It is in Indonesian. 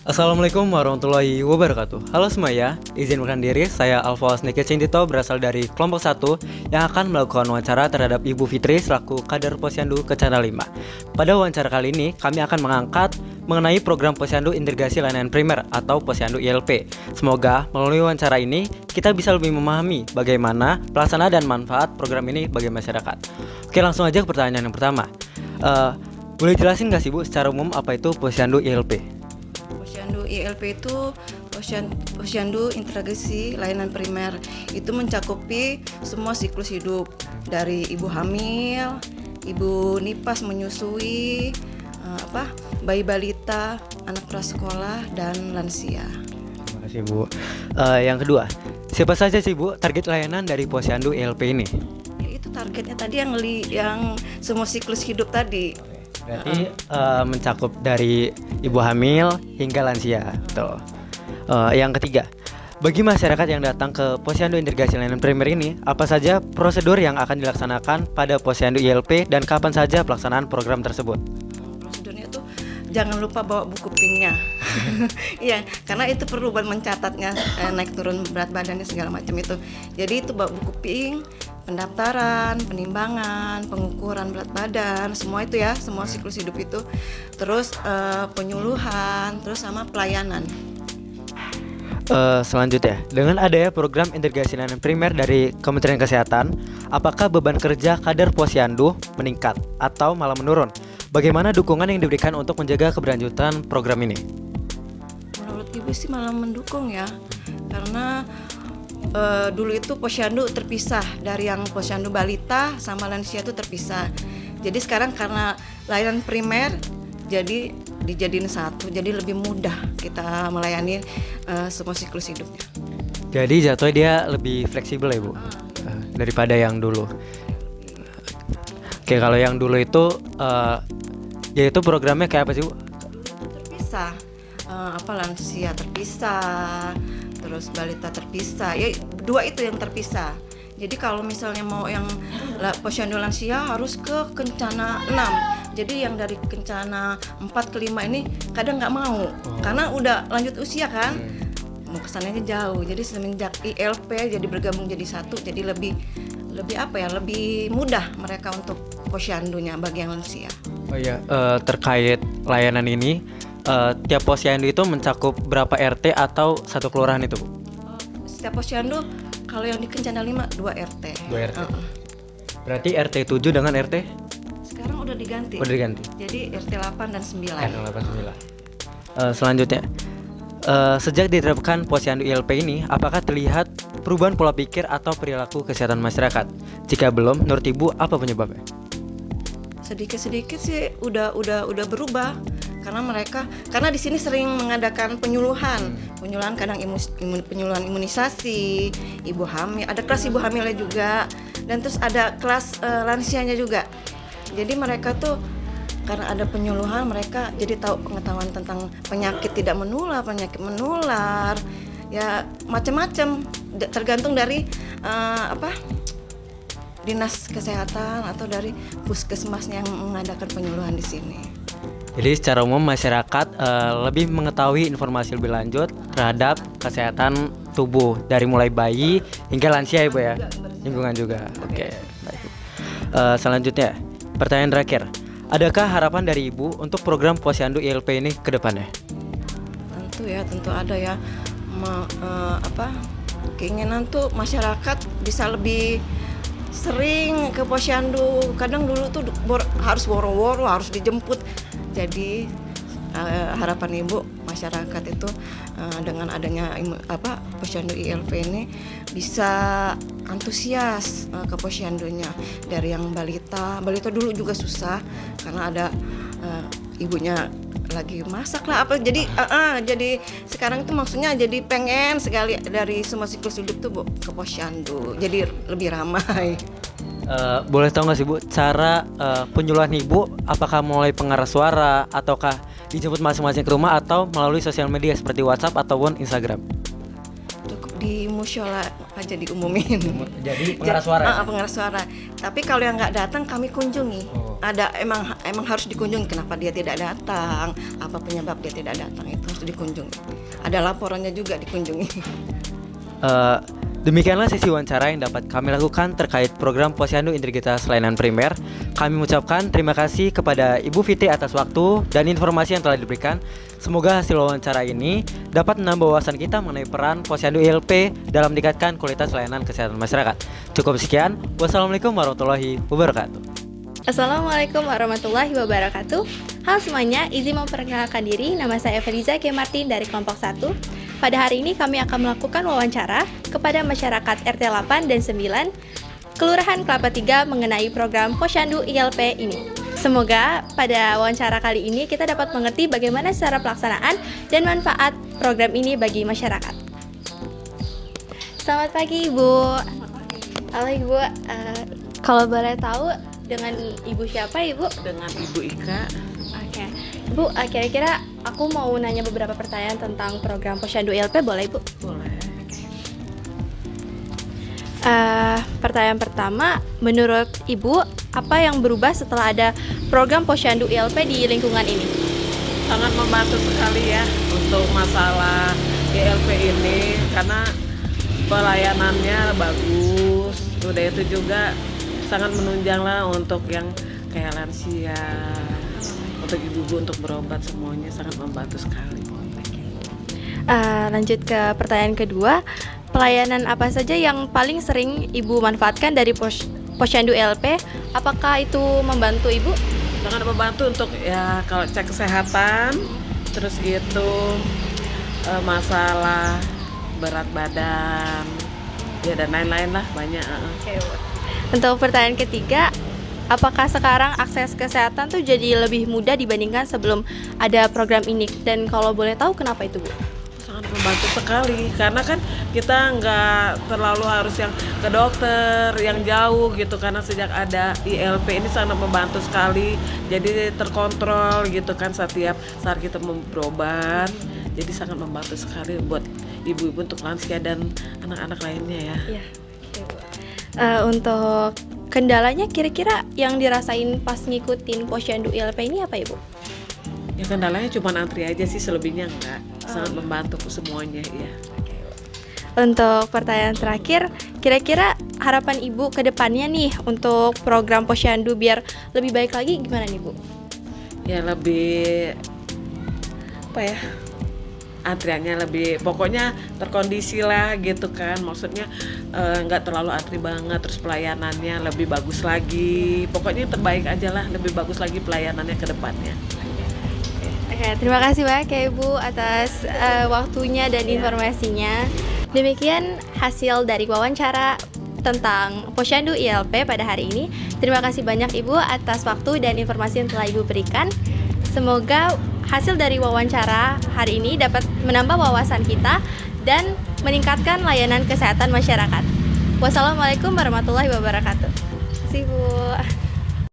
Assalamualaikum warahmatullahi wabarakatuh. Halo semuanya, izin perkenalkan diri, saya Alfons Nike Cintito berasal dari kelompok 1 yang akan melakukan wawancara terhadap Ibu Fitri selaku Kader Posyandu Kencana 5. Pada wawancara kali ini, kami akan mengangkat mengenai program Posyandu Integrasi Layanan Primer atau Posyandu ILP. Semoga melalui wawancara ini, kita bisa lebih memahami bagaimana pelaksanaan dan manfaat program ini bagi masyarakat. Oke, langsung aja ke pertanyaan yang pertama. Boleh jelasin nggak sih Bu, secara umum apa itu Posyandu ILP? Posyandu ILP itu Posyandu Integrasi Layanan Primer. Itu mencakupi semua siklus hidup dari ibu hamil, ibu nipas menyusui, bayi balita, anak prasekolah dan lansia. Terima kasih Bu. Yang kedua, siapa saja sih Bu target layanan dari Posyandu ILP ini? Ya, itu targetnya tadi yang semua siklus hidup tadi. Berarti mencakup dari ibu hamil hingga lansia. Tuh. Yang ketiga, bagi masyarakat yang datang ke Posyandu Integrasi Layanan Primer ini, apa saja prosedur yang akan dilaksanakan pada Posyandu ILP dan kapan saja pelaksanaan program tersebut? Prosedurnya tuh jangan lupa bawa buku pinknya. Iya, karena itu perlu buat mencatatnya, naik turun berat badannya segala macam itu. Jadi itu bawa buku pink, pendaftaran, penimbangan, pengukuran berat badan, semua itu ya, semua siklus hidup itu. Terus penyuluhan, terus sama pelayanan. Selanjutnya, dengan adanya program integrasi layanan primer dari Kementerian Kesehatan, apakah beban kerja kader Posyandu meningkat atau malah menurun? Bagaimana dukungan yang diberikan untuk menjaga keberlanjutan program ini? Menurut ibu sih malah mendukung ya, karena dulu itu Posyandu terpisah dari yang Posyandu balita sama lansia itu terpisah. Jadi sekarang karena layanan primer jadi dijadiin satu, jadi lebih mudah kita melayani semua siklus hidupnya. Jadi jatuhnya dia lebih fleksibel ya Bu, daripada yang dulu. Oke, kalau yang dulu itu yaitu programnya kayak apa sih Bu? Terpisah, lansia terpisah, terus balita terpisah, ya dua itu yang terpisah. Jadi kalau misalnya mau yang Posyandu lansia harus ke Kencana 6. Jadi yang dari Kencana 4 ke 5 ini kadang nggak mau, karena udah lanjut usia kan, mau kesananya jauh. Jadi semenjak ILP jadi bergabung jadi satu, jadi lebih mudah mereka untuk Posyandunya bagi yang lansia. Oh iya, terkait layanan ini, tiap Posyandu itu mencakup berapa RT atau satu kelurahan itu Bu? Setiap Posyandu kalau yang di Kencana 5 2 RT. 2 RT. Berarti RT 7 dengan RT? Sekarang udah diganti. Udah diganti. Jadi RT 8 dan 9. RT 8 9. Selanjutnya, sejak diterapkan Posyandu ILP ini, apakah terlihat perubahan pola pikir atau perilaku kesehatan masyarakat? Jika belum, menurut Ibu apa penyebabnya? Sedikit-sedikit sih udah berubah, karena di sini sering mengadakan penyuluhan kadang penyuluhan imunisasi ibu hamil, ada kelas ibu hamilnya juga, dan terus ada kelas lansianya juga. Jadi mereka tuh karena ada penyuluhan, mereka jadi tahu pengetahuan tentang penyakit tidak menular, penyakit menular, ya macam-macam, tergantung dari dinas kesehatan atau dari puskesmasnya yang mengadakan penyuluhan di sini. Jadi secara umum masyarakat lebih mengetahui informasi lebih lanjut terhadap kesehatan tubuh dari mulai bayi hingga lansia Ibu ya, lingkungan juga. Oke, baik. Selanjutnya, pertanyaan terakhir, adakah harapan dari Ibu untuk program Posyandu ILP ini ke depannya? Tentu ada ya. Keinginan tuh masyarakat bisa lebih sering ke Posyandu. Kadang dulu tuh harus woro-woro, harus dijemput. Jadi harapan ibu masyarakat itu dengan adanya Posyandu ILP ini bisa antusias ke Posyandunya. Dari yang balita dulu juga susah karena ada ibunya lagi masak lah jadi sekarang itu maksudnya jadi pengen sekali dari semua siklus hidup tuh Bu ke Posyandu, jadi lebih ramai. Boleh tahu nggak sih Bu, cara penyuluhan Ibu apakah mulai pengeras suara ataukah dijemput masing-masing ke rumah atau melalui sosial media seperti WhatsApp ataupun Instagram? di musyola aja diumumin. Jadi pengeras suara. Pengeras suara. Tapi kalau yang nggak datang kami kunjungi. Ada emang harus dikunjungi. Kenapa dia tidak datang? Apa penyebab dia tidak datang? Itu harus dikunjungi. Ada laporannya juga dikunjungi. Demikianlah sesi wawancara yang dapat kami lakukan terkait program Posyandu Integritas Layanan Primer. Kami mengucapkan terima kasih kepada Ibu Fitri atas waktu dan informasi yang telah diberikan. Semoga hasil wawancara ini dapat menambah wawasan kita mengenai peran Posyandu ILP dalam meningkatkan kualitas layanan kesehatan masyarakat. Cukup sekian. Wassalamualaikum warahmatullahi wabarakatuh. Assalamualaikum warahmatullahi wabarakatuh. Halo semuanya, izin memperkenalkan diri. Nama saya Feriza K. Martin dari kelompok 1. Pada hari ini kami akan melakukan wawancara kepada masyarakat RT 8 dan 9 Kelurahan Kelapa 3 mengenai program Posyandu ILP ini. Semoga pada wawancara kali ini kita dapat mengerti bagaimana secara pelaksanaan dan manfaat program ini bagi masyarakat. Selamat pagi Ibu. Halo Ibu, kalau boleh tahu dengan Ibu siapa Ibu? Dengan Ibu Ika. Oke, Ibu, kira-kira aku mau nanya beberapa pertanyaan tentang program Posyandu ILP, boleh Ibu? Boleh. Pertanyaan pertama, menurut Ibu, apa yang berubah setelah ada program Posyandu ILP di lingkungan ini? Sangat membantu sekali ya untuk masalah ILP ini karena pelayanannya bagus. Udah itu juga sangat menunjang lah untuk yang kayak lansia, untuk ibu-ibu untuk berobat, semuanya sangat membantu sekali. Lanjut ke pertanyaan kedua, pelayanan apa saja yang paling sering Ibu manfaatkan dari Posyandu ILP? Apakah itu membantu Ibu? Sangat membantu untuk ya kalau cek kesehatan, terus gitu masalah berat badan, ya dan lain-lain lah banyak. Untuk pertanyaan ketiga, apakah sekarang akses kesehatan tuh jadi lebih mudah dibandingkan sebelum ada program ini? Dan kalau boleh tahu kenapa itu, Bu? Sangat membantu sekali karena kan kita nggak terlalu harus yang ke dokter yang jauh gitu, karena sejak ada ILP ini sangat membantu sekali, jadi terkontrol gitu kan setiap saat kita berobat, jadi sangat membantu sekali buat ibu-ibu untuk lansia dan anak-anak lainnya ya. Iya. Untuk kendalanya kira-kira yang dirasain pas ngikutin Posyandu ILP ini apa Ibu? Ya kendalanya cuma antri aja sih, selebihnya enggak. Sangat membantu semuanya ya. Untuk pertanyaan terakhir, kira-kira harapan Ibu ke depannya nih untuk program Posyandu biar lebih baik lagi gimana nih Bu? Ya lebih apa ya, antriannya lebih, pokoknya terkondisi lah gitu kan, maksudnya nggak terlalu antri banget, terus pelayanannya lebih bagus lagi, pokoknya terbaik aja lah, lebih bagus lagi pelayanannya ke depannya. Oke, terima kasih banyak ya Ibu atas waktunya dan informasinya. Demikian hasil dari wawancara tentang Posyandu ILP pada hari ini. Terima kasih banyak Ibu atas waktu dan informasi yang telah Ibu berikan. Semoga hasil dari wawancara hari ini dapat menambah wawasan kita dan meningkatkan layanan kesehatan masyarakat. Wassalamualaikum warahmatullahi wabarakatuh. Terima kasih Bu.